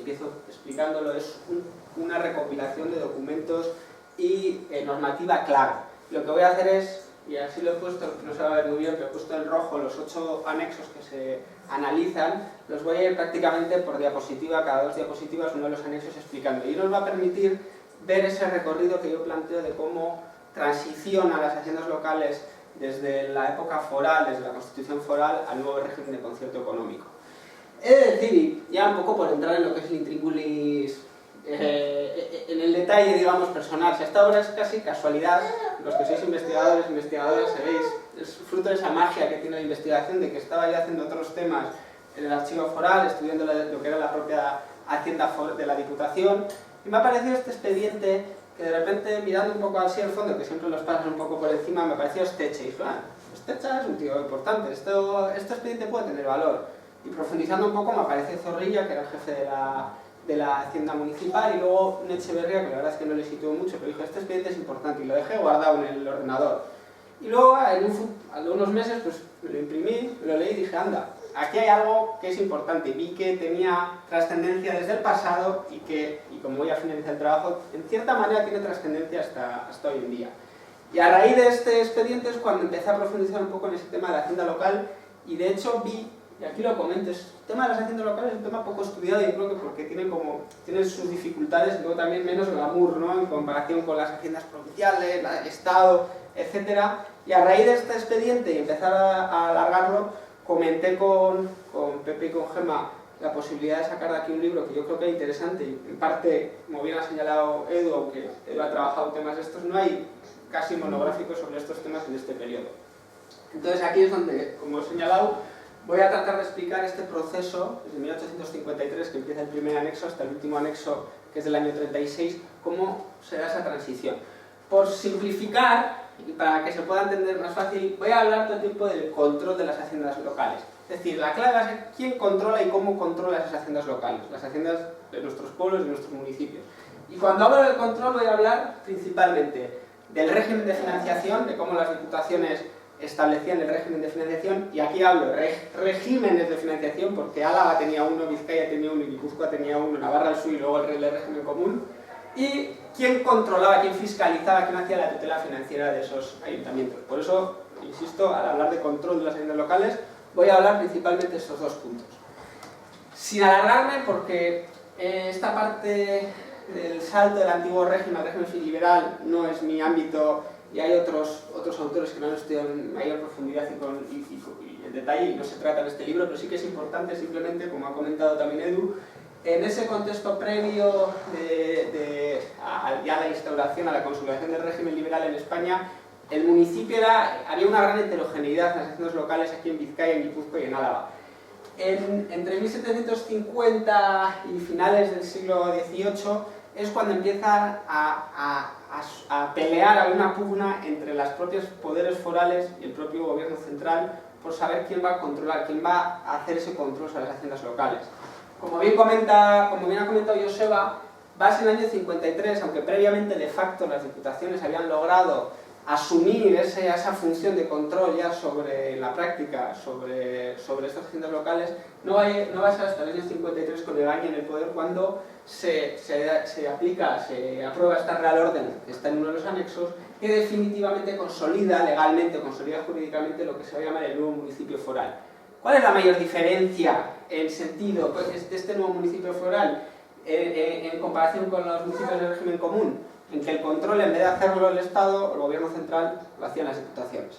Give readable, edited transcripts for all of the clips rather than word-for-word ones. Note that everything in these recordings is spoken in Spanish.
empiezo explicándolo, es una recopilación de documentos y normativa clave. Lo que voy a hacer es, y así lo he puesto, no se va a ver muy bien, pero he puesto en rojo los 8 anexos que se analizan, los voy a ir prácticamente por diapositiva, cada 2 diapositivas uno de los anexos explicando. Y nos va a permitir ver ese recorrido que yo planteo de cómo transiciona las haciendas locales desde la época foral, desde la Constitución foral, al nuevo régimen de concierto económico. He de decir, ya un poco por entrar en lo que es el intríngulis, en el detalle, digamos, personal, si esta obra es casi casualidad, los que sois investigadores, investigadoras, sabéis, es fruto de esa magia que tiene la investigación, de que estaba yo haciendo otros temas en el archivo foral, estudiando lo que era la propia hacienda de la Diputación, y me ha parecido este expediente que de repente, mirando un poco así al fondo, que siempre los pasan un poco por encima, me pareció Esteche, y dije, Esteche es un tío importante, este expediente puede tener valor. Y profundizando un poco me aparece Zorrilla, que era el jefe de la hacienda municipal, y luego un Echeverría, que la verdad es que no le situó mucho, pero dijo, este expediente es importante, y lo dejé guardado en el ordenador. Y luego, a unos meses, pues me lo imprimí, me lo leí y dije, anda, aquí hay algo que es importante. Vi que tenía trascendencia desde el pasado y como voy a finalizar el trabajo, en cierta manera tiene trascendencia hasta hoy en día. Y a raíz de este expediente es cuando empecé a profundizar un poco en ese tema de la hacienda local, y de hecho vi, y aquí lo comento, el tema de las haciendas locales es un tema poco estudiado, y creo que porque tiene sus dificultades y luego también menos glamour, ¿no?, en comparación con las haciendas provinciales, la del Estado, etc. Y a raíz de este expediente y empezar a alargarlo, comenté con Pepe y con Gemma la posibilidad de sacar de aquí un libro que yo creo que es interesante, y en parte, como bien ha señalado Edu, aunque Edu ha trabajado temas de estos, no hay casi monográficos sobre estos temas en este periodo. Entonces aquí es donde, como he señalado, voy a tratar de explicar este proceso, desde 1853, que empieza el primer anexo, hasta el último anexo, que es del año 36, cómo será esa transición. Por simplificar, y para que se pueda entender más fácil, voy a hablar todo el tiempo del control de las haciendas locales. Es decir, la clave va a ser quién controla y cómo controla esas haciendas locales, las haciendas de nuestros pueblos y de nuestros municipios. Y cuando hablo del control voy a hablar principalmente del régimen de financiación, de cómo las diputaciones establecían el régimen de financiación, y aquí hablo de regímenes de financiación, porque Álava tenía uno, Vizcaya tenía uno, y Guipúzcoa tenía uno, Navarra el suyo y luego el régimen común, y quién controlaba, quién fiscalizaba, quién hacía la tutela financiera de esos ayuntamientos. Por eso, insisto, al hablar de control de las haciendas locales, voy a hablar principalmente de estos dos puntos. Sin alargarme, porque esta parte del salto del antiguo régimen al régimen liberal no es mi ámbito, y hay otros autores que no han estudiado en mayor profundidad y en detalle, y no se trata en este libro, pero sí que es importante simplemente, como ha comentado también Edu, en ese contexto previo ya a la instauración, a la consolidación del régimen liberal en España, el municipio había una gran heterogeneidad en las haciendas locales aquí en Vizcaya, en Guipúzcoa y en Álava. Entre 1750 y finales del siglo XVIII es cuando empieza a pelear, a una pugna entre los propios poderes forales y el propio gobierno central por saber quién va a controlar, quién va a hacer ese control sobre las haciendas locales. Como bien ha comentado Joseba, va a ser el año 53, aunque previamente de facto las diputaciones habían logrado asumir esa función de control ya sobre la práctica, sobre estas haciendas locales, no va a ser hasta el año 53 con Egaña en el poder cuando se aprueba esta Real Orden, que está en uno de los anexos, que definitivamente consolida legalmente, consolida jurídicamente lo que se va a llamar el nuevo municipio foral. ¿Cuál es la mayor diferencia en sentido de este nuevo municipio foral en comparación con los municipios del régimen común? En que el control, en vez de hacerlo el Estado, el gobierno central, lo hacían las diputaciones.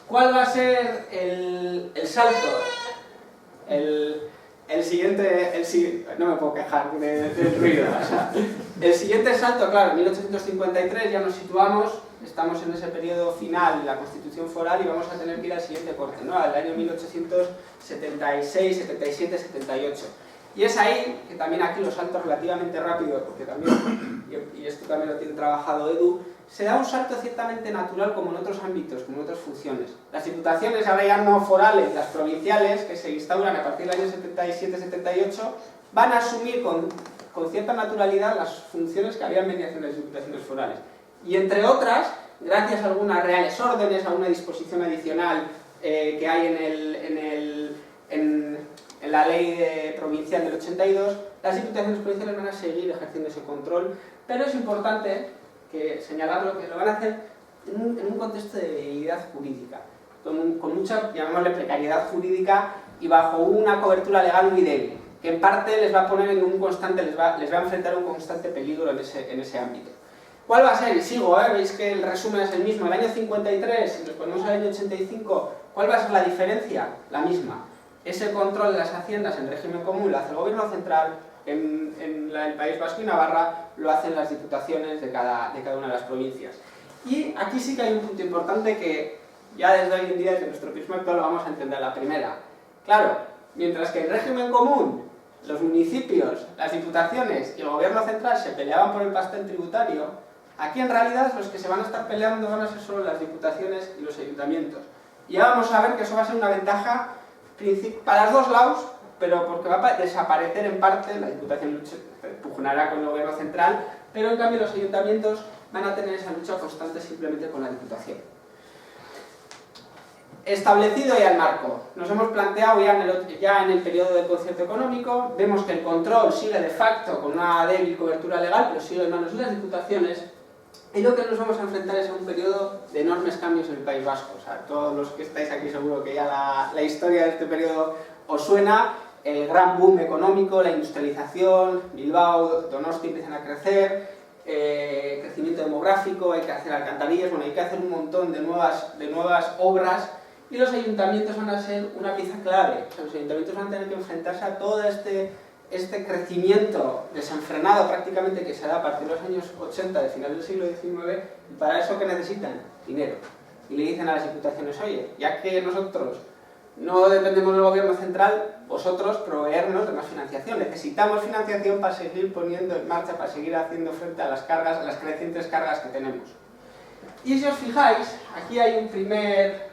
¿Cuál va a ser el salto? El siguiente, no me puedo quejar del ruido. O sea, el siguiente salto, claro, en 1853 ya nos situamos, estamos en ese periodo final de la Constitución foral y vamos a tener que ir al siguiente corte, ¿no?, al año 1876, 77, 78. Y es ahí que también aquí los saltos relativamente rápidos, porque también, y esto también lo tiene trabajado Edu, se da un salto ciertamente natural como en otros ámbitos, como en otras funciones. Las diputaciones ahora ya no forales, las provinciales, que se instauran a partir del año 77-78, van a asumir con cierta naturalidad las funciones que habían venido haciendo las diputaciones forales. Y entre otras, gracias a algunas reales órdenes, a una disposición adicional que hay en la ley provincial del 82, las diputaciones provinciales van a seguir ejerciendo ese control, pero es importante señalarlo que lo van a hacer en un contexto de debilidad jurídica, con mucha, llamémosle, precariedad jurídica y bajo una cobertura legal muy débil, que en parte les va a poner en un constante, les va a enfrentar a un constante peligro en ese ámbito. ¿Cuál va a ser? Y sigo, veis que el resumen es el mismo. El año 53, si nos ponemos al año 85, ¿cuál va a ser la diferencia? La misma. Ese control de las haciendas en régimen común lo hace el gobierno central, en el País Vasco y Navarra lo hacen las diputaciones de cada una de las provincias. Y aquí sí que hay un punto importante que ya desde hoy en día, desde nuestro prisma actual, lo vamos a entender. La primera. Claro, mientras que en régimen común los municipios, las diputaciones y el gobierno central se peleaban por el pastel tributario, aquí en realidad los que se van a estar peleando van a ser solo las diputaciones y los ayuntamientos. Y ya vamos a ver que eso va a ser una ventaja para los dos lados, pero porque va a desaparecer en parte, la diputación pugnará con el gobierno central, pero en cambio los ayuntamientos van a tener esa lucha constante simplemente con la diputación. Establecido ya el marco, nos hemos planteado ya en el periodo de concierto económico, vemos que el control sigue de facto con una débil cobertura legal, pero sigue en manos de las diputaciones, y lo que nos vamos a enfrentar es a un periodo de enormes cambios en el País Vasco. O sea, todos los que estáis aquí seguro que ya la historia de este periodo os suena, el gran boom económico, la industrialización, Bilbao, Donosti empiezan a crecer, crecimiento demográfico, hay que hacer alcantarillas, bueno, hay que hacer un montón de nuevas obras. Y los ayuntamientos van a ser una pieza clave. O sea, los ayuntamientos van a tener que enfrentarse a todo este crecimiento desenfrenado prácticamente que se da a partir de los años 80, de final del siglo XIX, y para eso ¿qué necesitan? Dinero. Y le dicen a las diputaciones, oye, ya que nosotros no dependemos del gobierno central, vosotros proveernos de más financiación. Necesitamos financiación para seguir poniendo en marcha, para seguir haciendo frente a las crecientes cargas que tenemos. Y si os fijáis, aquí hay un primer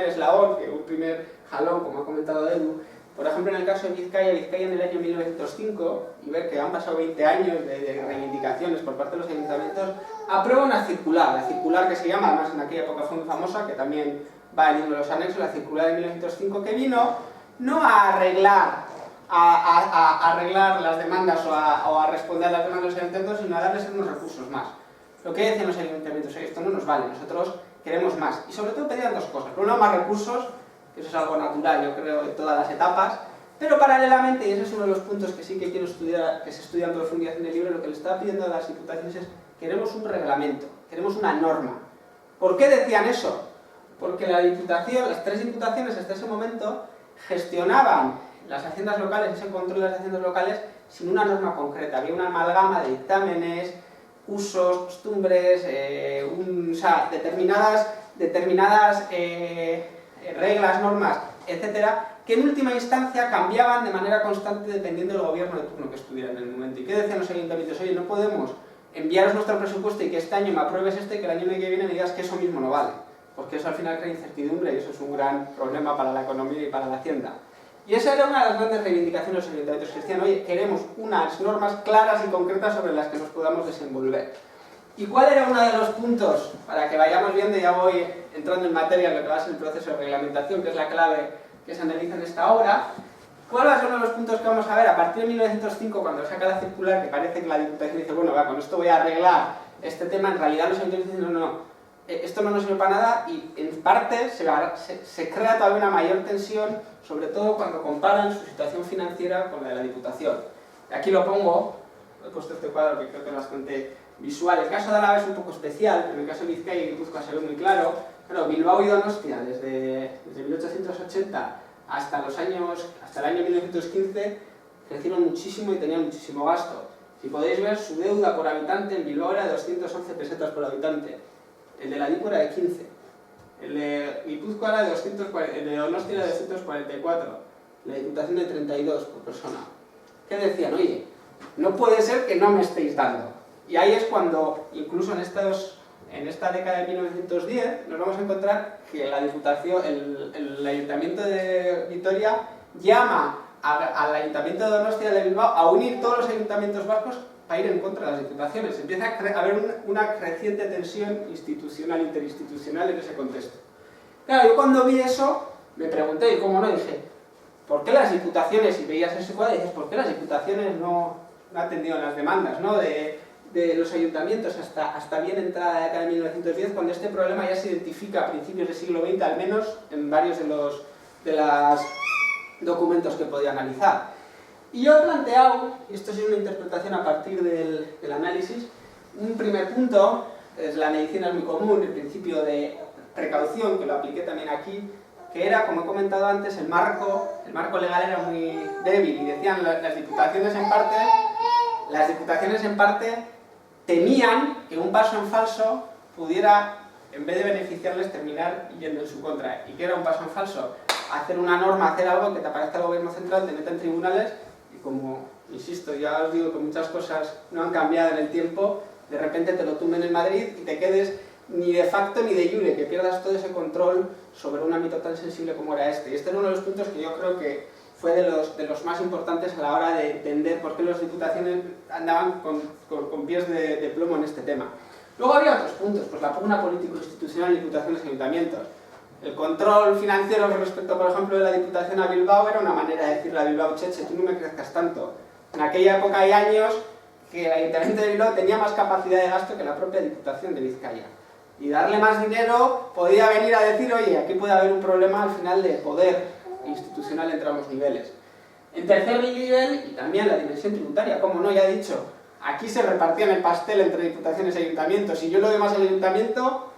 eslabón, un primer jalón, como ha comentado Edu. Por ejemplo, en el caso de Vizcaya en el año 1905, y ver que han pasado 20 años de reivindicaciones por parte de los ayuntamientos, aprueba una circular, la circular que se llama, además en aquella época fue muy famosa, que también va en uno de los anexos, la circular de 1905, que vino no a arreglar las demandas o a responder a las demandas de los ayuntamientos, sino a darles unos recursos más. Lo que decían los ayuntamientos, esto no nos vale, nosotros queremos más. Y sobre todo pedían dos cosas. Por un lado, más recursos, que eso es algo natural, yo creo, en todas las etapas, pero paralelamente, y ese es uno de los puntos que sí que quiero estudiar, que se estudia en profundidad en el libro, lo que le estaba pidiendo a las diputaciones es, queremos un reglamento, queremos una norma. ¿Por qué decían eso? Porque las tres diputaciones hasta ese momento gestionaban las haciendas locales, ese control de las haciendas locales, sin una norma concreta. Había una amalgama de dictámenes, usos, costumbres, determinadas reglas, normas, etcétera, que en última instancia cambiaban de manera constante dependiendo del gobierno de turno que estuviera en el momento. ¿Y qué decían los ayuntamientos? Oye, no podemos enviaros nuestro presupuesto y que este año me apruebes y que el año que viene me digas que eso mismo no vale, porque eso al final crea incertidumbre y eso es un gran problema para la economía y para la hacienda. Y esa era una de las grandes reivindicaciones de los ayuntamientos, que decían, oye, queremos unas normas claras y concretas sobre las que nos podamos desenvolver. ¿Y cuál era uno de los puntos, para que vayamos viendo, ya voy entrando en materia, lo que va a ser el proceso de reglamentación, que es la clave que se analiza en esta obra? ¿Cuál va a ser uno de los puntos que vamos a ver? A partir de 1905, cuando saca la circular, que parece que la diputación dice, bueno, va, con esto voy a arreglar este tema, en realidad los ayuntamientos dicen, no, esto no nos sirve para nada, y en parte se crea todavía una mayor tensión, sobre todo cuando comparan su situación financiera con la de la diputación. Aquí lo pongo, he puesto este cuadro que creo que es bastante visual. El caso de Álava es un poco especial, pero en el caso de Vizcaya y Guipúzcoa se ve muy claro. Bueno, Bilbao y Donostia, desde 1880 hasta el año 1915, crecieron muchísimo y tenían muchísimo gasto. Si podéis ver, su deuda por habitante en Bilbao era de 211 pesetas por habitante. El de la DIPO era de 15. El de Guipúzcoa era de 240, el de Donostia era de 244. La Diputación de 32 por persona. ¿Qué decían? Oye, no puede ser que no me estéis dando. Y ahí es cuando, incluso en esta década de 1910, nos vamos a encontrar que la Diputación, el Ayuntamiento de Vitoria llama al Ayuntamiento de Donostia de Bilbao a unir todos los ayuntamientos vascos para ir en contra de las diputaciones. Empieza a haber una creciente tensión institucional, interinstitucional en ese contexto. Claro, yo cuando vi eso, me pregunté, y cómo no, dije, ¿por qué las diputaciones, y veías ese cuadro y dices, ¿por qué las diputaciones no atendieron las demandas, ¿no?, de los ayuntamientos hasta bien entrada la década de 1910, cuando este problema ya se identifica a principios del siglo XX, al menos en varios de los documentos que podía analizar? Y yo he planteado, y esto es una interpretación a partir del análisis, un primer punto, es la medicina es muy común, el principio de precaución, que lo apliqué también aquí, que era, como he comentado antes, el marco legal era muy débil, y decían las diputaciones en parte temían que un paso en falso pudiera, en vez de beneficiarles, terminar yendo en su contra. ¿Y qué era un paso en falso? Hacer una norma, hacer algo que te aparezca el gobierno central, te meta en tribunales, y como, insisto, ya os digo que muchas cosas no han cambiado en el tiempo, de repente te lo tumben en Madrid y te quedes ni de facto ni de jure, que pierdas todo ese control sobre un ámbito tan sensible como era este. Y este era uno de los puntos que yo creo que fue de los más importantes a la hora de entender por qué las diputaciones andaban con pies de plomo en este tema. Luego había otros puntos, pues la pugna político-institucional en diputaciones y ayuntamientos. El control financiero respecto, por ejemplo, de la Diputación a Bilbao era una manera de decirle a Bilbao, cheche, tú no me crezcas tanto. En aquella época hay años que el Ayuntamiento de Bilbao tenía más capacidad de gasto que la propia Diputación de Vizcaya. Y darle más dinero podía venir a decir, oye, aquí puede haber un problema al final de poder institucional entre ambos niveles. En tercer nivel, y también la dimensión tributaria, como no, ya he dicho, aquí se repartían el pastel entre diputaciones y ayuntamientos. Si yo lo doy más al ayuntamiento,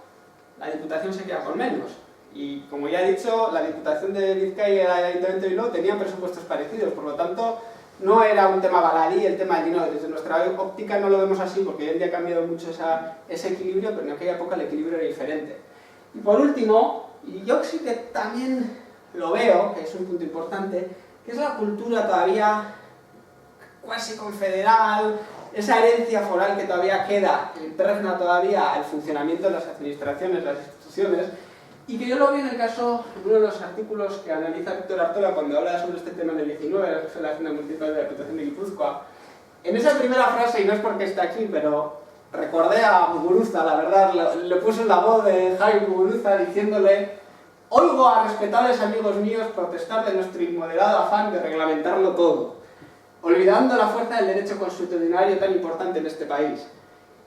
la diputación se queda con menos. Y como ya he dicho, la Diputación de Vizcaya y el Ayuntamiento de Bilbao tenían presupuestos parecidos, por lo tanto, no era un tema baladí el tema del dinero. Desde nuestra óptica no lo vemos así, porque hoy en día ha cambiado mucho ese equilibrio, pero en aquella época el equilibrio era diferente. Y por último, y yo sí que también lo veo, que es un punto importante, que es la cultura todavía cuasi confederal, esa herencia foral que todavía queda, que impregna todavía el funcionamiento de las administraciones, las instituciones, y que yo lo vi en el caso, en uno de los artículos que analiza Víctor Artola cuando habla sobre este tema en el 19, la Federación Municipal de la Diputación de Guipúzcoa. En esa primera frase, y no es porque esté aquí, pero recordé a Muguruza, la verdad, le puse la voz de Jaime Muguruza diciéndole: oigo a respetables amigos míos protestar de nuestro inmoderado afán de reglamentarlo todo, olvidando la fuerza del derecho constitucional tan importante en este país.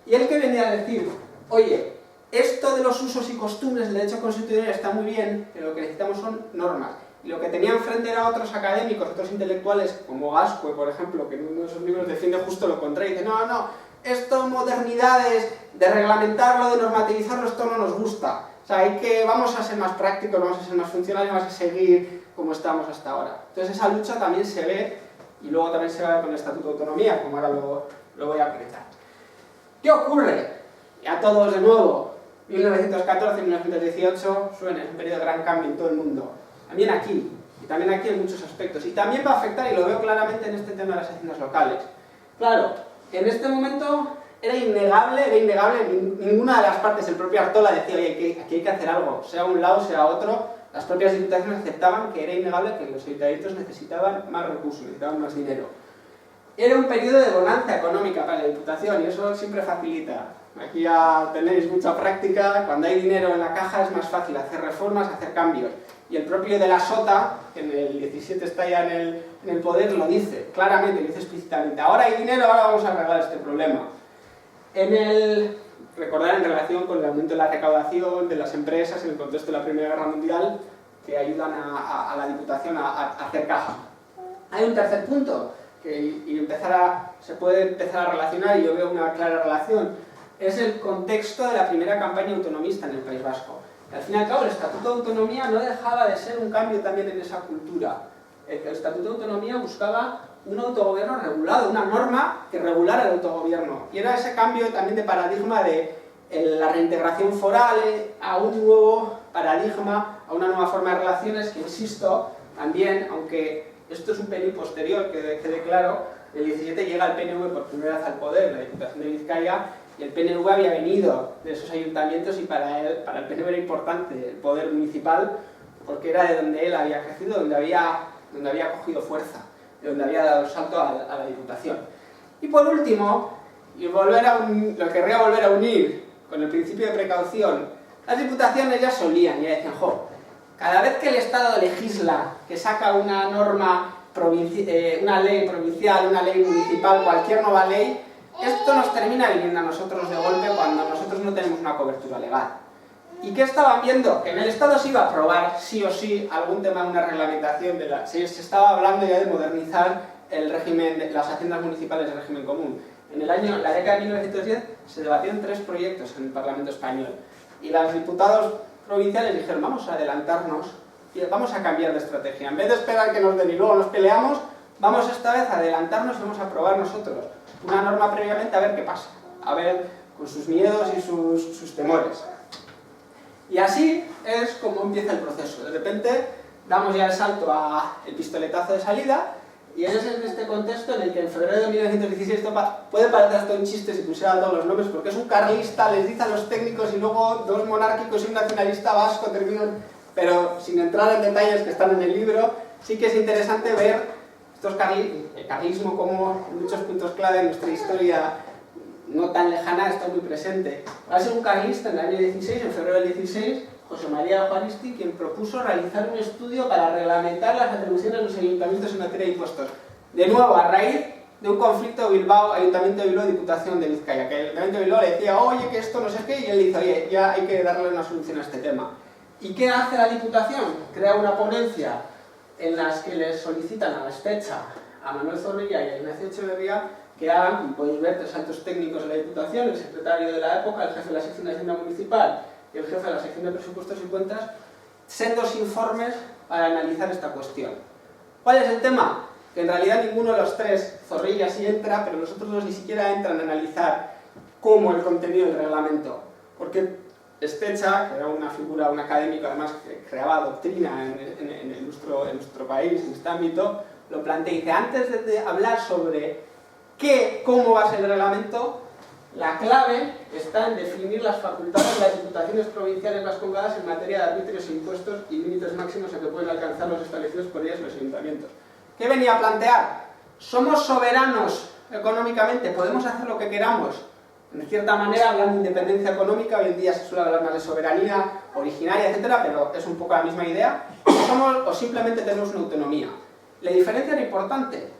Y él que venía a decir, oye, esto de los usos y costumbres del derecho constitucional está muy bien, pero lo que necesitamos son normas. Y lo que tenía enfrente era otros académicos, otros intelectuales, como Gascue, por ejemplo, que en uno de sus libros defiende justo lo contrario, y dice, no, estas modernidades de reglamentarlo, de normativizarlo, esto no nos gusta. O sea, vamos a ser más prácticos, vamos a ser más funcionales, vamos a seguir como estamos hasta ahora. Entonces esa lucha también se ve, y luego también se ve con el Estatuto de Autonomía, como ahora lo voy a comentar. ¿Qué ocurre? Ya todos de nuevo, 1914 y 1918 suena, es un periodo de gran cambio en todo el mundo. También aquí, y también aquí en muchos aspectos. Y también va a afectar, y lo veo claramente en este tema de las haciendas locales. Claro, en este momento era innegable, ninguna de las partes, el propio Artola decía, oye, aquí hay que hacer algo, sea un lado, sea otro. Las propias diputaciones aceptaban que era innegable que los ayuntamientos necesitaban más recursos, necesitaban más dinero. Era un periodo de bonanza económica para la Diputación, y eso siempre facilita. Aquí ya tenéis mucha práctica, cuando hay dinero en la caja es más fácil hacer reformas, hacer cambios. Y el propio de la Sota, que en el 17 está ya en el poder, lo dice claramente, lo dice explícitamente. Ahora hay dinero, ahora vamos a arreglar este problema. Recordar en relación con el aumento de la recaudación de las empresas en el contexto de la Primera Guerra Mundial, que ayudan a la Diputación a hacer caja. Hay un tercer punto, se puede empezar a relacionar, y yo veo una clara relación, es el contexto de la primera campaña autonomista en el País Vasco. Al fin y al cabo, el Estatuto de Autonomía no dejaba de ser un cambio también en esa cultura. El Estatuto de Autonomía buscaba un autogobierno regulado, una norma que regulara el autogobierno. Y era ese cambio también de paradigma de la reintegración foral a un nuevo paradigma, a una nueva forma de relaciones que, insisto, también, aunque esto es un pelín posterior, que quede claro, el 17 llega el PNV por primera vez al poder, la Diputación de Vizcaya, y el PNV había venido de esos ayuntamientos, y para el PNV era importante el poder municipal, porque era de donde él había crecido, donde había cogido fuerza, de donde había dado el salto a la Diputación. Y por último, y lo querría volver a unir con el principio de precaución, las diputaciones ya solían, ya decían, Cada vez que el Estado legisla, que saca una norma, una ley provincial, una ley municipal, cualquier nueva ley, esto nos termina viniendo a nosotros de golpe cuando nosotros no tenemos una cobertura legal. ¿Y qué estaban viendo? Que en el Estado se iba a aprobar sí o sí algún tema de una reglamentación, se estaba hablando ya de modernizar el régimen, las haciendas municipales del régimen común. En la década de 1910 se debatieron 3 proyectos en el Parlamento español y los diputados provinciales dijeron: vamos a adelantarnos y vamos a cambiar de estrategia. En vez de esperar que nos den y luego nos peleamos, vamos esta vez a adelantarnos y vamos a aprobar nosotros una norma previamente a ver qué pasa, a ver con sus miedos y sus temores. Y así es como empieza el proceso. De repente damos ya el salto al pistoletazo de salida, y es en este contexto en el que en febrero de 1916, puede parecer hasta un chiste si pusieran todos los nombres, porque es un carlista, les dice a los técnicos, y luego 2 monárquicos y un nacionalista vasco terminan, pero sin entrar en detalles que están en el libro. Sí que es interesante ver el carlismo como en muchos puntos clave de nuestra historia no tan lejana está muy presente. Va a ser un carlista en el año 16, en febrero del 16, José María Juaristi, quien propuso realizar un estudio para reglamentar las atribuciones de los ayuntamientos en materia de impuestos. De nuevo, a raíz de un conflicto Bilbao, Ayuntamiento de Bilbao, Diputación de Vizcaya, que el Ayuntamiento de Bilbao le decía: oye, que esto no sé qué, y él dice: oye, ya hay que darle una solución a este tema. ¿Y qué hace la Diputación? Crea una ponencia en la que les solicitan a la Estecha, a Manuel Zorrilla y a Ignacio Echeverría, que hagan, como podéis ver, 3 altos técnicos de la Diputación, el secretario de la época, el jefe de la sección de Hacienda Municipal y el jefe de la sección de Presupuestos y Cuentas, sendos informes para analizar esta cuestión. ¿Cuál es el tema? Que en realidad ninguno de los 3, Zorrilla sí entra, pero los otros 2 ni siquiera entran a analizar cómo el contenido del reglamento. Porque Estecha, que era una figura, un académico además que creaba doctrina en nuestro país, en este ámbito, lo plantea y dice: antes de hablar sobre cómo va a ser el reglamento, la clave está en definir las facultades de las diputaciones provinciales vascongadas en materia de arbitrios e impuestos y límites máximos a que pueden alcanzar los establecidos por ellas los ayuntamientos. ¿Qué venía a plantear? ¿Somos soberanos económicamente? ¿Podemos hacer lo que queramos? En cierta manera hablan de independencia económica, hoy en día se suele hablar más de soberanía originaria, etcétera, pero es un poco la misma idea. ¿O simplemente tenemos una autonomía? La diferencia era importante.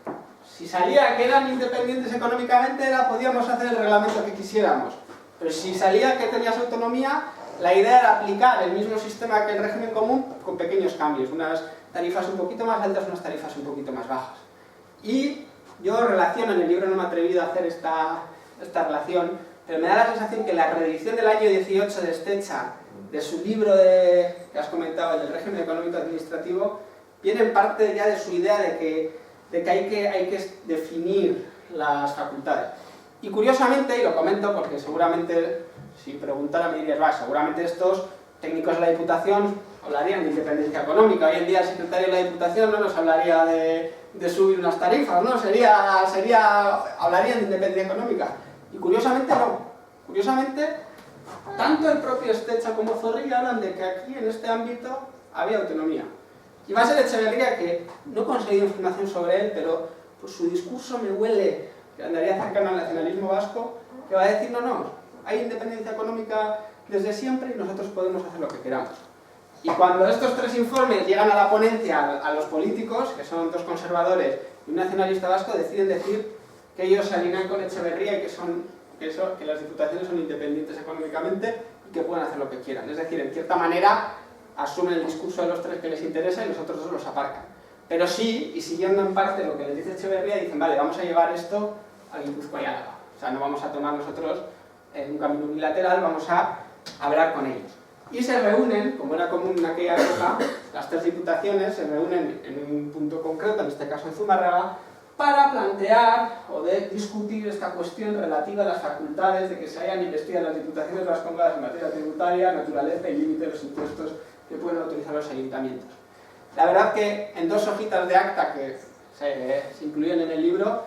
Si salía que eran independientes económicamente, podíamos hacer el reglamento que quisiéramos. Pero si salía que tenías autonomía, la idea era aplicar el mismo sistema que el régimen común con pequeños cambios. Unas tarifas un poquito más altas, unas tarifas un poquito más bajas. Y yo relaciono, en el libro no me he atrevido a hacer esta relación, pero me da la sensación que la reedición del año 18 de Estecha, de su libro que has comentado, el del régimen económico administrativo, viene en parte ya de su idea de que hay que definir las facultades. Y curiosamente, y lo comento porque seguramente, si preguntara me dirías: seguramente estos técnicos de la Diputación hablarían de independencia económica. Hoy en día el secretario de la Diputación no nos hablaría de subir unas tarifas, ¿no? Hablarían de independencia económica. Y curiosamente no. Curiosamente, tanto el propio Estecha como Zorrilla hablan de que aquí, en este ámbito, había autonomía. Y va a ser Echeverría, que no he conseguido información sobre él, pero pues su discurso me huele que andaría cercano al nacionalismo vasco, que va a decir: no, hay independencia económica desde siempre y nosotros podemos hacer lo que queramos. Y cuando estos 3 informes llegan a la ponencia, a los políticos, que son 2 conservadores y un nacionalista vasco, deciden decir que ellos se alinean con Echeverría y que las diputaciones son independientes económicamente y que pueden hacer lo que quieran. Es decir, en cierta manera asumen el discurso de los 3 que les interesa y los otros 2 los aparcan. Pero sí, y siguiendo en parte lo que les dice Echeverría, dicen: vale, vamos a llevar esto a Guipúzcoa y Álava. O sea, no vamos a tomar nosotros un camino unilateral, vamos a hablar con ellos. Y se reúnen, como era común en aquella época, las 3 diputaciones se reúnen en un punto concreto, en este caso en Zumárraga, para plantear o discutir esta cuestión relativa a las facultades de que se hayan investigado las diputaciones vascongadas en materia tributaria, naturaleza y límite de los impuestos que pueden autorizar los ayuntamientos. La verdad que en 2 hojitas de acta que se incluyen en el libro,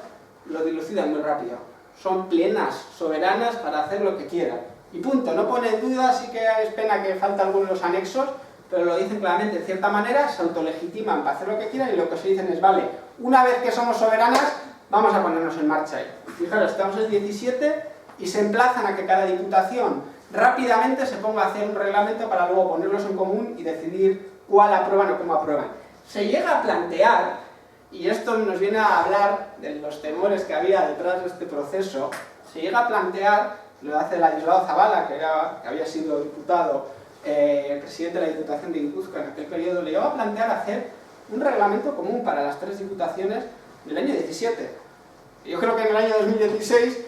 lo dilucidan muy rápido. Son plenas, soberanas para hacer lo que quieran. Y punto, no pone en duda, sí que es pena que falta algunos de los anexos, pero lo dicen claramente, en cierta manera, se autolegitiman para hacer lo que quieran y lo que se dicen es: vale, una vez que somos soberanas, vamos a ponernos en marcha ahí. Fijaros, estamos en el 17 y se emplazan a que cada diputación rápidamente se ponga a hacer un reglamento para luego ponerlos en común y decidir cuál aprueban o cómo aprueban. Se llega a plantear, y esto nos viene a hablar de los temores que había detrás de este proceso, se llega a plantear, lo hace Ladislao Zabala, que había sido diputado, presidente de la Diputación de Guipúzcoa en aquel periodo, le llegó a plantear hacer un reglamento común para las 3 diputaciones del año 17. Yo creo que en el año 2016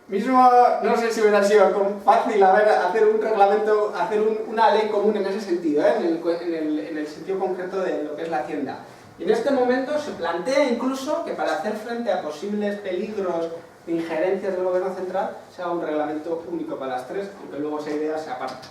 mismo, no sé si hubiera sido fácil hacer un reglamento, hacer una ley común en ese sentido, en el sentido concreto de lo que es la Hacienda. Y en este momento se plantea incluso que para hacer frente a posibles peligros de injerencias del gobierno central se haga un reglamento único para las 3, aunque luego esa idea se aparta.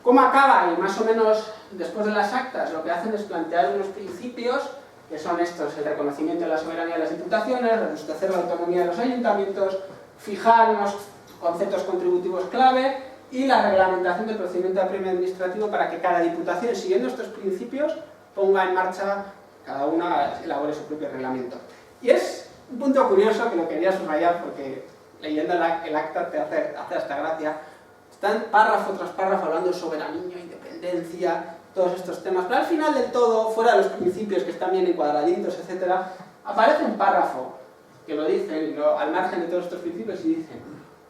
¿Cómo acaba? Y más o menos después de las actas lo que hacen es plantear unos principios que son estos: el reconocimiento de la soberanía de las diputaciones, robustecer la autonomía de los ayuntamientos, fijar unos conceptos contributivos clave y la reglamentación del procedimiento de apremio administrativo para que cada diputación, siguiendo estos principios, ponga en marcha, cada una elabore su propio reglamento. Y es un punto curioso que lo quería subrayar porque leyendo el acta te hace hasta gracia. Están párrafo tras párrafo hablando de soberanía, independencia, todos estos temas, pero al final del todo, fuera de los principios que están bien encuadraditos, etc., aparece un párrafo que lo dicen, al margen de todos estos principios, y dicen: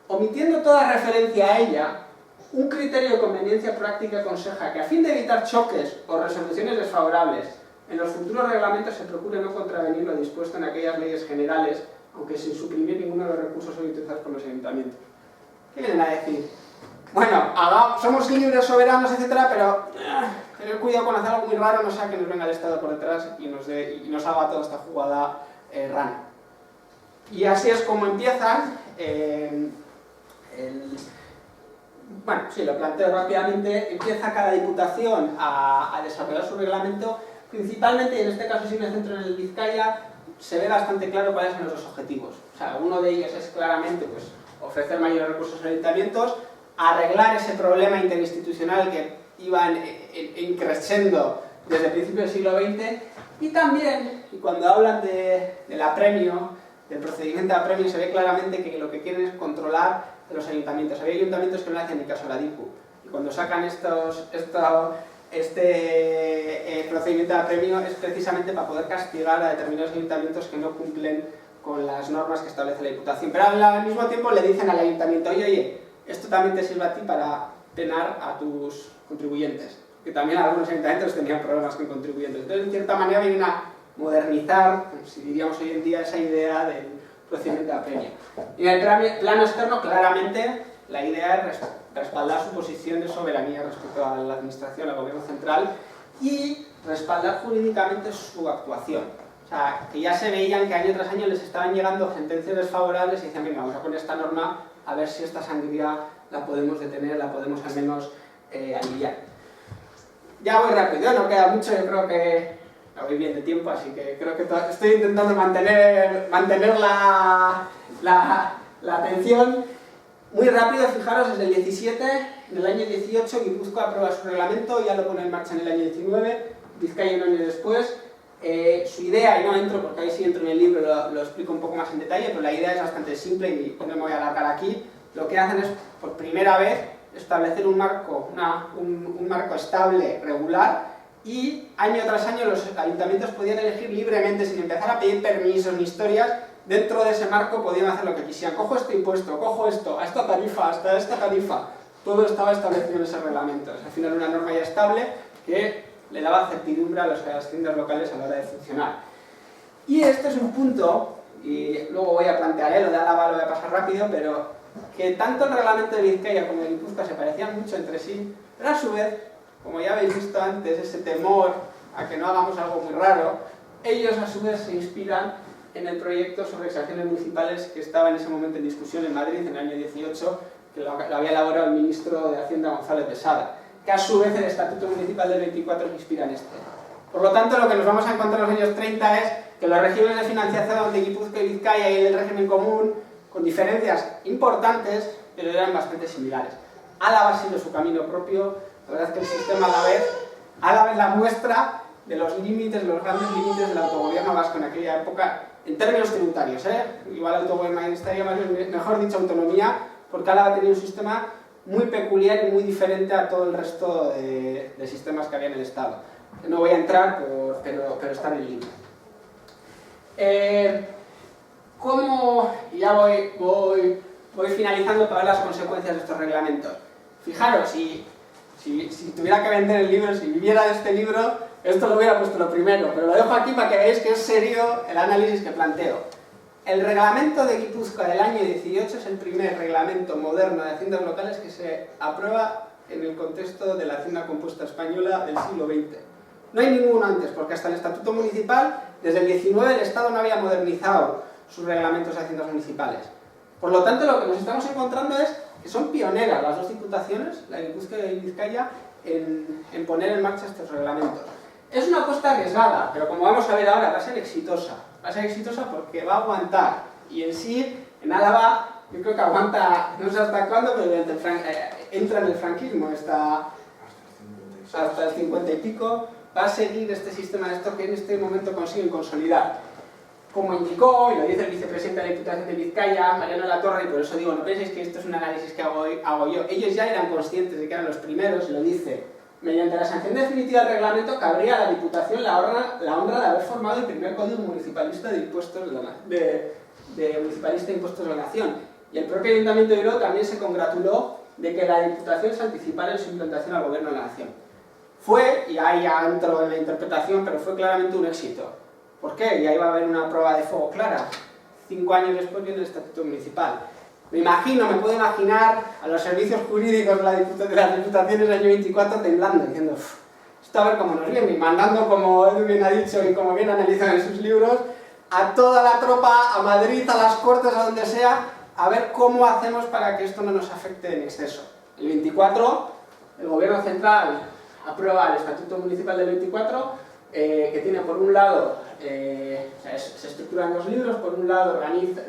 omitiendo toda referencia a ella, un criterio de conveniencia práctica aconseja que a fin de evitar choques o resoluciones desfavorables, en los futuros reglamentos se procure no contravenir lo dispuesto en aquellas leyes generales, aunque sin suprimir ninguno de los recursos utilizados por los ayuntamientos. ¿Qué vienen a decir? Bueno, somos libres, soberanos, etcétera, pero tener cuidado con hacer algo muy raro, no sea que nos venga el Estado por detrás y nos haga toda esta jugada rana. Y así es como empiezan. Bueno, sí, lo planteo rápidamente. Empieza cada diputación a desarrollar su reglamento, principalmente, y en este caso sí me centro en el Vizcaya, se ve bastante claro cuáles son los objetivos. O sea, uno de ellos es claramente pues, ofrecer mayores recursos a los ayuntamientos, arreglar ese problema interinstitucional que iba creciendo desde principios del siglo XX, y también, y cuando hablan del apremio, del procedimiento de apremio, se ve claramente que lo que quieren es controlar a los ayuntamientos. Había ayuntamientos que no le hacían ni caso a la DIPU, y cuando sacan este procedimiento de apremio es precisamente para poder castigar a determinados ayuntamientos que no cumplen con las normas que establece la Diputación. Pero al mismo tiempo le dicen al ayuntamiento: oye, esto también te sirve a ti para penar a tus contribuyentes, que también algunos ayuntamientos tenían problemas con contribuyentes. Entonces, en cierta manera, vienen a modernizar, si diríamos hoy en día, esa idea del procedimiento de apremio. Y en el plano externo, claramente, la idea es respaldar su posición de soberanía respecto a la administración, al gobierno central, y respaldar jurídicamente su actuación. O sea, que ya se veían que año tras año les estaban llegando sentencias desfavorables y decían: venga, vamos a poner esta norma a ver si esta sangría la podemos detener, la podemos al menos aliviar. Ya voy rápido, no queda mucho, yo creo que voy bien de tiempo, así que creo que estoy intentando mantener la atención. Muy rápido, fijaros, desde el 17, en el año 18 Guipúzcoa aprueba su reglamento, ya lo pone en marcha en el año 19, Vizcaya un año después. Su idea, y no entro porque ahí sí entro en el libro, lo explico un poco más en detalle, pero la idea es bastante simple y no me voy a alargar aquí. Lo que hacen es, por primera vez, establecer un marco estable, regular, y año tras año los ayuntamientos podían elegir libremente, sin empezar a pedir permisos ni historias. Dentro de ese marco podían hacer lo que quisieran: cojo este impuesto, cojo esto, a esta tarifa, hasta esta tarifa. Todo estaba establecido en ese reglamento. Al final era una norma ya estable que le daba certidumbre a las haciendas locales a la hora de funcionar. Y este es un punto, y luego voy a plantear, lo de Álava lo voy a pasar rápido, pero que tanto el reglamento de Vizcaya como el de Guipúzcoa se parecían mucho entre sí, pero a su vez, como ya habéis visto antes, ese temor a que no hagamos algo muy raro, ellos a su vez se inspiran en el proyecto sobre extracciones municipales que estaba en ese momento en discusión en Madrid en el año 18, que lo había elaborado el ministro de Hacienda, González de Sada, que a su vez el Estatuto Municipal del 24 se inspira en este. Por lo tanto, lo que nos vamos a encontrar en los años 30 es que los regímenes de financiación de Guipúzcoa y Vizcaya y el régimen común, con diferencias importantes, pero eran bastante similares. Álava ha sido su camino propio. La verdad es que el sistema Álava es la muestra de los límites, los grandes límites del autogobierno vasco en aquella época, en términos tributarios, igual autogobierno ministerio, mejor dicho autonomía, porque Álava tenía un sistema muy peculiar y muy diferente a todo el resto de sistemas que había en el Estado. que no voy a entrar, pero está en el libro. Y ya voy finalizando para ver las consecuencias de estos reglamentos. Fijaros, si tuviera que vender el libro, si viviera de este libro, esto lo hubiera puesto lo primero, pero lo dejo aquí para que veáis que es serio el análisis que planteo. El reglamento de Guipúzcoa del año 18 es el primer reglamento moderno de haciendas locales que se aprueba en el contexto de la hacienda compuesta española del siglo XX. No hay ninguno antes, porque hasta el Estatuto Municipal, desde el 19 el Estado no había modernizado sus reglamentos de haciendas municipales. Por lo tanto, lo que nos estamos encontrando es que son pioneras las dos diputaciones, la de Guipúzcoa y Vizcaya, en poner en marcha estos reglamentos. Es una apuesta arriesgada, pero como vamos a ver ahora, va a ser exitosa. Va a ser exitosa porque va a aguantar. Y en sí, en Álava, yo creo que aguanta, no sé hasta cuándo, pero entra en el franquismo hasta el 50 y pico. Va a seguir este sistema de esto que en este momento consiguen consolidar. Como indicó, y lo dice el vicepresidente de la Diputación de Vizcaya, Mariano Latorre, y por eso digo, no penséis que esto es un análisis que hago yo. Ellos ya eran conscientes de que eran los primeros, y lo dice. Mediante la sanción definitiva del reglamento, cabría a la Diputación la honra de haber formado el primer Código Municipalista de Impuestos Municipalista de Impuestos de la Nación. Y el propio Ayuntamiento de Bilbao también se congratuló de que la Diputación se anticipara en su implantación al Gobierno de la Nación. Fue, y ahí ya entro en la interpretación, pero fue claramente un éxito. ¿Por qué? Y ahí va a haber una prueba de fuego clara. 5 años después viene el Estatuto Municipal. Me puedo imaginar a los servicios jurídicos de las diputaciones del año 24 temblando, diciendo, esto a ver cómo nos viene, y mandando, como Edu bien ha dicho y como bien analizan en sus libros, a toda la tropa, a Madrid, a las Cortes, a donde sea, a ver cómo hacemos para que esto no nos afecte en exceso. El 24, el Gobierno Central aprueba el Estatuto Municipal del 24, que tiene por un lado, se estructura en 2 libros, por un lado la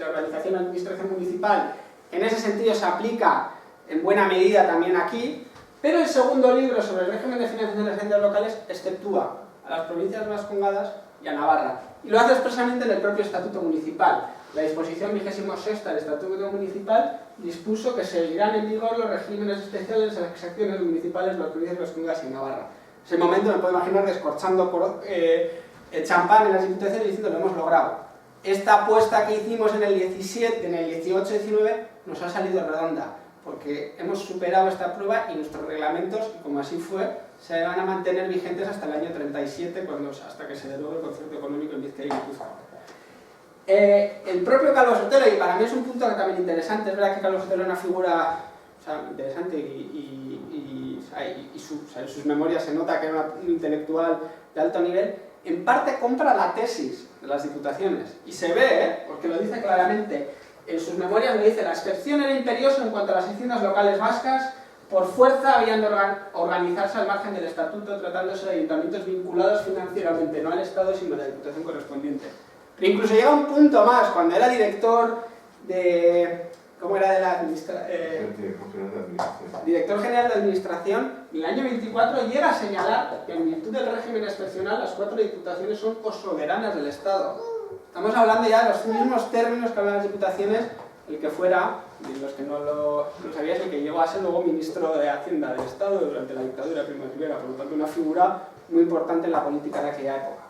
organización de la administración municipal. En ese sentido se aplica en buena medida también aquí, pero el segundo libro sobre el régimen de financiación de las haciendas locales exceptúa a las provincias vascongadas y a Navarra. Y lo hace expresamente en el propio Estatuto Municipal. La disposición 26ª del Estatuto Municipal dispuso que seguirán en vigor los regímenes especiales de las acciones municipales de las provincias vascongadas y Navarra. En ese momento me puedo imaginar descorchando champán en las diputaciones diciendo lo hemos logrado. Esta apuesta que hicimos en el 17, en el 18-19 nos ha salido redonda, porque hemos superado esta prueba y nuestros reglamentos, como así fue, se van a mantener vigentes hasta el año 37, hasta que se derogue el concierto económico en Vizcaya y Guipúzcoa. El propio Calvo Sotelo, y para mí es un punto también interesante, es verdad que Calvo Sotelo es una figura interesante y en sus memorias se nota que era un intelectual de alto nivel. En parte compra la tesis de las diputaciones, y se ve, porque lo dice claramente, en sus memorias lo dice, la excepción era imperiosa en cuanto a las haciendas locales vascas, por fuerza habían de organizarse al margen del estatuto, tratándose de ayuntamientos vinculados financieramente, no al Estado, sino a la diputación correspondiente. Pero incluso llega un punto más, cuando era director de... ¿Cómo era de la administración? Director general de administración, en el año 24 llega a señalar que en virtud del régimen excepcional las 4 diputaciones son cosoberanas del Estado. Estamos hablando ya de los mismos términos que hablan las diputaciones, el que fuera, y los que no lo sabías, el que llegó a ser luego ministro de Hacienda del Estado durante la dictadura de Primo de Rivera, por lo tanto una figura muy importante en la política de aquella época.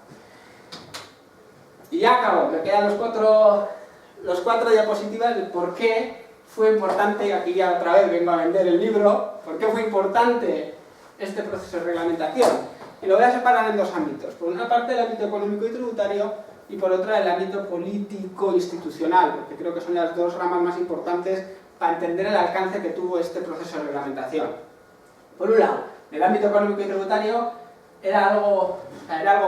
Y ya acabo, me quedan los cuatro diapositivas de por qué fue importante, y aquí ya otra vez vengo a vender el libro, por qué fue importante este proceso de reglamentación. Y lo voy a separar en 2 ámbitos. Por una parte el ámbito económico y tributario, y por otra el ámbito político-institucional, porque creo que son las 2 ramas más importantes para entender el alcance que tuvo este proceso de reglamentación. Por un lado, el ámbito económico y tributario era algo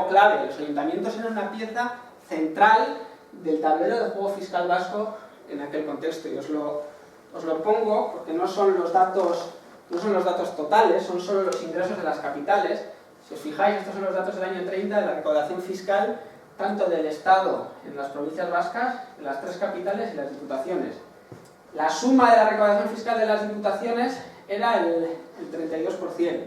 clave. Los ayuntamientos eran una pieza central del tablero de juego fiscal vasco en aquel contexto, y os lo pongo porque no son los datos totales, son solo los ingresos de las capitales. Si os fijáis, estos son los datos del año 30 de la recaudación fiscal tanto del Estado en las provincias vascas, en las 3 capitales y las diputaciones. La suma de la recaudación fiscal de las diputaciones era el 32%.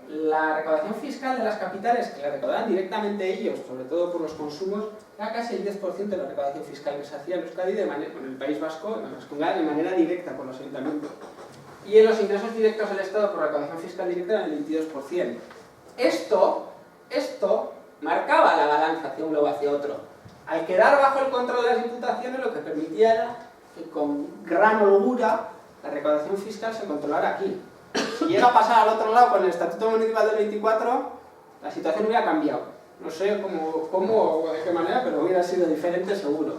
La recaudación fiscal de las capitales, que la recaudaban directamente ellos, sobre todo por los consumos, era casi el 10% de la recaudación fiscal que se hacía en Euskadi, en el País Vasco, de manera directa por los ayuntamientos. Y en los ingresos directos del Estado por recaudación fiscal directa eran el 22%. Esto esto marcaba la balanza hacia un lado o hacia otro. Al quedar bajo el control de las diputaciones, lo que permitía era que con gran holgura la recaudación fiscal se controlara aquí. Si llega a pasar al otro lado con el Estatuto Municipal del 24, la situación hubiera cambiado. No sé cómo o de qué manera, pero hubiera sido diferente seguro.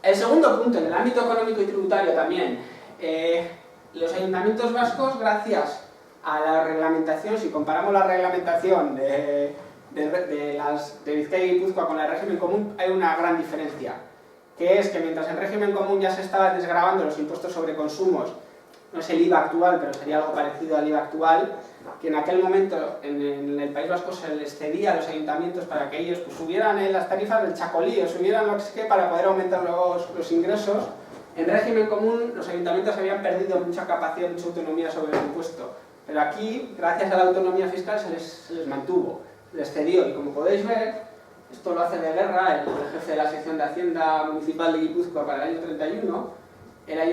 El segundo punto, en el ámbito económico y tributario también, los ayuntamientos vascos, gracias a la reglamentación, si comparamos la reglamentación de Bizkaia y Guipúzcoa con el régimen común, hay una gran diferencia, que es que mientras el régimen común ya se estaba desgravando los impuestos sobre consumos, no es el IVA actual, pero sería algo parecido al IVA actual, que en aquel momento en el País Vasco se les cedía a los ayuntamientos para que ellos pues, subieran las tarifas del chacolí o subieran lo que sea para poder aumentar los ingresos. En régimen común los ayuntamientos habían perdido mucha capacidad, mucha autonomía sobre el impuesto, pero aquí, gracias a la autonomía fiscal, se les mantuvo, se les cedió, y como podéis ver, esto lo hace de guerra el jefe de la sección de Hacienda Municipal de Guipúzcoa para el año 31,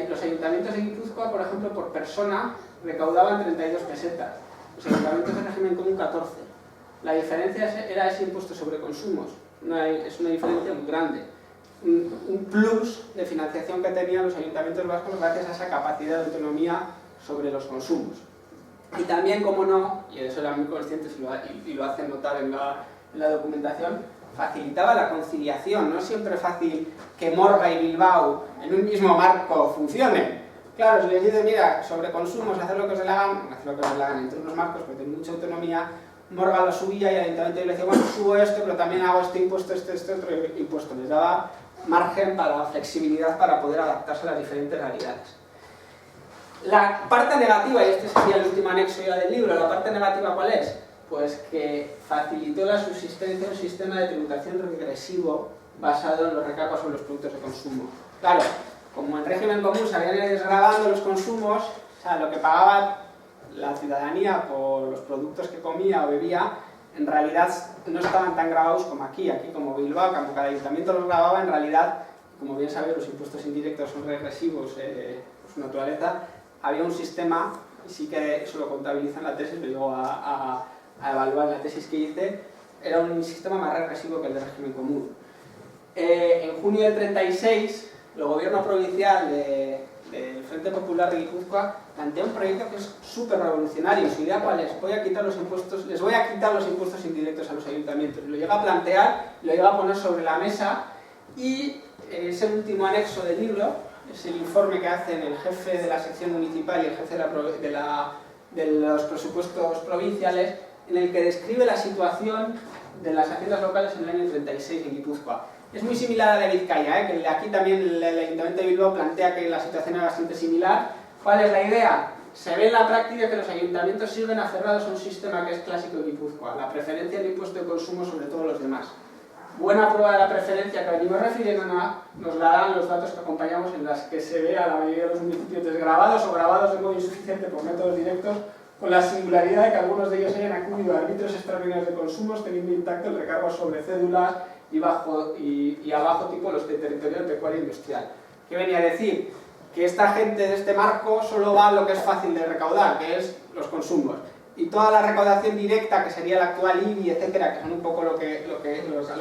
los ayuntamientos de Guipúzcoa, por ejemplo, por persona, recaudaban 32 pesetas, los ayuntamientos de régimen común 14. La diferencia era ese impuesto sobre consumos, es una diferencia muy grande. Un plus de financiación que tenían los ayuntamientos vascos gracias a esa capacidad de autonomía sobre los consumos. Y también, como no, y de eso eran muy conscientes y lo hacen notar en la documentación, facilitaba la conciliación. No es siempre fácil que Morga y Bilbao en un mismo marco funcionen. Claro, si les dice, mira, sobre consumos, hacer lo que os le hagan entre unos marcos, porque tienen mucha autonomía, Morga lo subía y el ayuntamiento le decía, bueno, subo esto, pero también hago este impuesto, este otro impuesto. Les daba margen para flexibilidad para poder adaptarse a las diferentes realidades. La parte negativa, y este sería el último anexo ya del libro, la parte negativa ¿cuál es? Pues que facilitó la subsistencia de un sistema de tributación regresivo basado en los recargos sobre los productos de consumo. Claro, como en régimen común se habían ido desgravando los consumos, o sea, lo que pagaba la ciudadanía por los productos que comía o bebía, en realidad no estaban tan gravados como aquí como Bilbao, como cada ayuntamiento los gravaba, en realidad, como bien sabéis, los impuestos indirectos son regresivos por su naturaleza. Había un sistema, y sí que eso lo contabiliza en la tesis, lo llevo a evaluar en la tesis que hice, era un sistema más regresivo que el de régimen común. En junio del 36, el gobierno provincial del Frente Popular de Guipúzcoa plantea un proyecto que es súper revolucionario. Su idea cuál es: les voy a quitar los impuestos indirectos a los ayuntamientos. Lo llega a plantear, lo llega a poner sobre la mesa, y es el último anexo del libro. Es el informe que hacen el jefe de la sección municipal y el jefe de los presupuestos provinciales, en el que describe la situación de las haciendas locales en el año 36 en Guipúzcoa. Es muy similar a la de Bizkaia, que aquí también el Ayuntamiento de Bilbao plantea que la situación es bastante similar. ¿Cuál es la idea? Se ve en la práctica que los ayuntamientos siguen aferrados a un sistema que es clásico de Guipúzcoa, la preferencia del impuesto de consumo sobre todos los demás. Buena prueba de la preferencia que venimos refiriendo nos la dan los datos que acompañamos, en las que se ve a la mayoría de los municipios desgravados o gravados de modo insuficiente por métodos directos, con la singularidad de que algunos de ellos hayan acudido a árbitros extraordinarios de consumos, teniendo intacto el recargo sobre cédulas y abajo tipo los de territorial, pecuario e industrial. ¿Qué venía a decir? Que esta gente de este marco solo va a lo que es fácil de recaudar, que es los consumos. Y toda la recaudación directa, que sería el actual IBI, etcétera, que son un poco lo que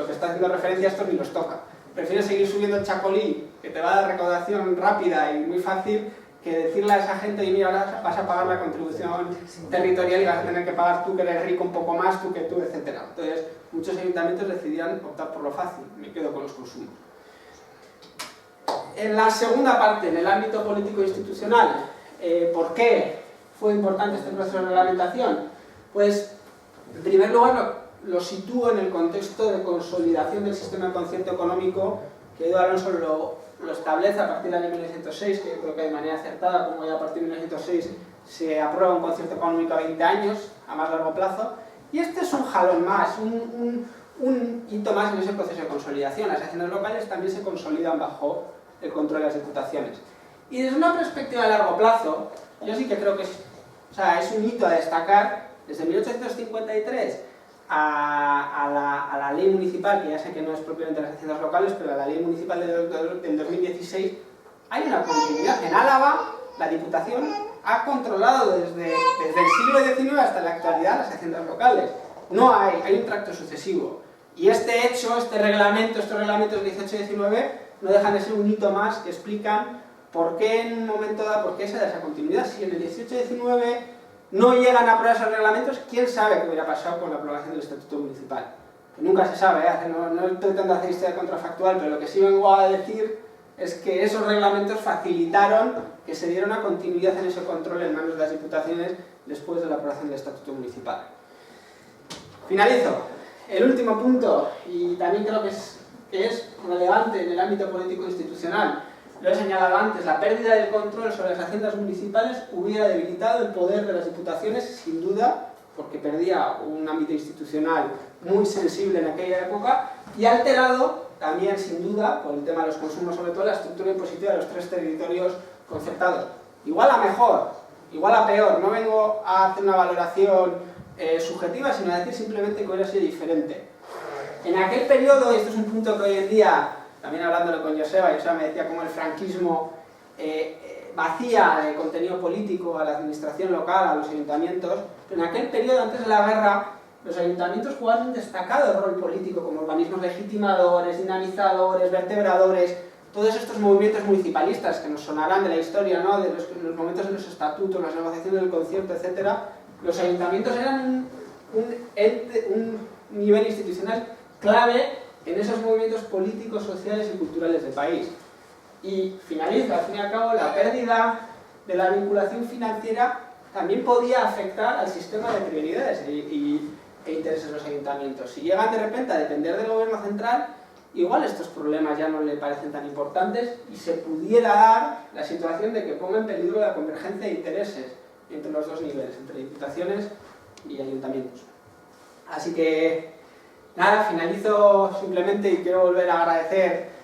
está haciendo referencia a estos, ni los toca. Prefiero seguir subiendo el chacolí, que te va a dar recaudación rápida y muy fácil, que decirle a esa gente, y mira, ahora vas a pagar la contribución territorial y vas a tener que pagar tú que eres rico un poco más, tú que tú, etcétera. Entonces, muchos ayuntamientos decidían optar por lo fácil, me quedo con los consumos. En la segunda parte, en el ámbito político e institucional, ¿por qué fue importante este proceso de reglamentación? Pues, en primer lugar, lo sitúo en el contexto de consolidación del sistema de concierto económico que Edu Alonso lo establece a partir del año 1906, que yo creo que de manera acertada, como ya a partir de 1906 se aprueba un concierto económico a 20 años, a más largo plazo, y este es un jalón más, un hito más en ese proceso de consolidación. Las haciendas locales también se consolidan bajo el control de las diputaciones. Y desde una perspectiva de largo plazo, yo sí que creo que es un hito a destacar. Desde 1853 a la ley municipal, que ya sé que no es propiamente las haciendas locales, pero a la ley municipal del 2016, hay una continuidad. En Álava, la Diputación ha controlado desde el siglo XIX hasta la actualidad las haciendas locales. No hay un tracto sucesivo. Y este hecho, estos reglamentos del 18 y 19, no dejan de ser un hito más que explican por qué en un momento dado, por qué se da esa continuidad. Si en el 18 y 19 no llegan a aprobar esos reglamentos, ¿quién sabe qué hubiera pasado con la aprobación del Estatuto Municipal? Que nunca se sabe, no estoy tratando de hacer historia contrafactual, pero lo que sí vengo a decir es que esos reglamentos facilitaron que se diera una continuidad en ese control en manos de las diputaciones después de la aprobación del Estatuto Municipal. Finalizo. El último punto, y también creo que es relevante en el ámbito político-institucional, lo he señalado antes, la pérdida del control sobre las haciendas municipales hubiera debilitado el poder de las diputaciones, sin duda, porque perdía un ámbito institucional muy sensible en aquella época, y alterado también, sin duda, por el tema de los consumos, sobre todo la estructura impositiva de los tres territorios concertados. Igual a mejor, igual a peor, no vengo a hacer una valoración subjetiva, sino a decir simplemente que hubiera sido diferente. En aquel periodo, y esto es un punto que hoy en día, también hablándolo con Joseba me decía cómo el franquismo vacía de contenido político a la administración local, a los ayuntamientos, pero en aquel periodo, antes de la guerra, los ayuntamientos jugaban un destacado rol político como organismos legitimadores, dinamizadores, vertebradores, todos estos movimientos municipalistas que nos sonarán de la historia, ¿no? De los momentos de los estatutos, las negociaciones del concierto, etc. Los ayuntamientos eran un nivel institucional clave en esos movimientos políticos, sociales y culturales del país. Y finaliza, al fin y al cabo, la pérdida de la vinculación financiera también podía afectar al sistema de prioridades e intereses de los ayuntamientos. Si llegan de repente a depender del gobierno central, igual estos problemas ya no le parecen tan importantes y se pudiera dar la situación de que ponga en peligro la convergencia de intereses entre los dos niveles, entre diputaciones y ayuntamientos. Así que, nada, finalizo simplemente y quiero volver a agradecer